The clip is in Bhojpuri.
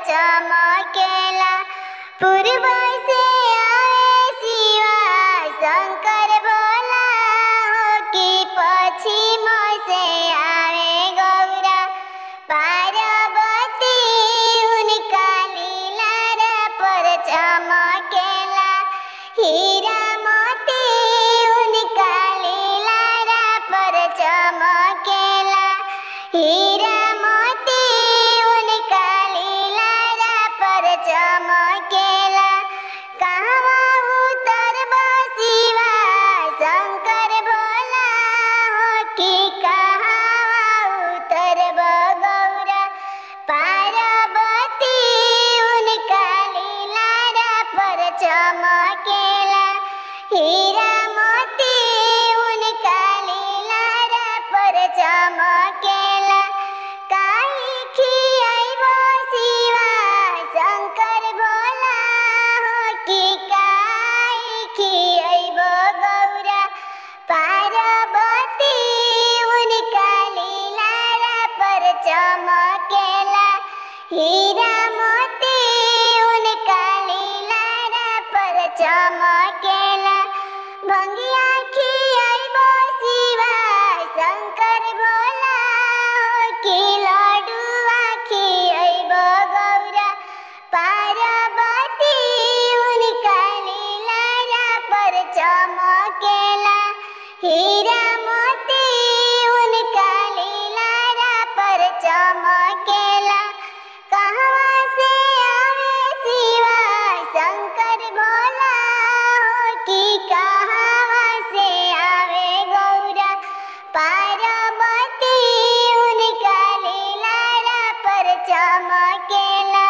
चमकेला। पूर्व से आवे शिवा शंकर भोला हो कि पश्चिम से आवे गौरा पार्वती। उनका लीला पर चमकेला हीरा मोती। उनका लीला पर चमकेला हीरा मोती। उनका लीला पर चमकेला। कहवा उतरब शिवा शंकर भोला हो कि कहवा उतरब गौरा पार्वती। उनका लीला पर चमकेला हीरा मोती। उनका लीला पर चमकेला। काई खियाइबो शिवा शंकर भोला हो कि काई खियाइबो गौरा पार्वती। उनका लीला पर चमकेला हीरा मोती। उनका लीला पर चमकेला। भंगिया खियाइबो शिवा शंकर भोला हो कि लड्डुआ खियाइबो गौरा पार्वती। उनका लीला पर चमकेला हीरा मोती। उनका लीला पर चमकेला। कहवा से आवे शिवा शंकर भोला हो कि कहवा से आवे गौरा पार्वती। उनका लीला पर चमकेला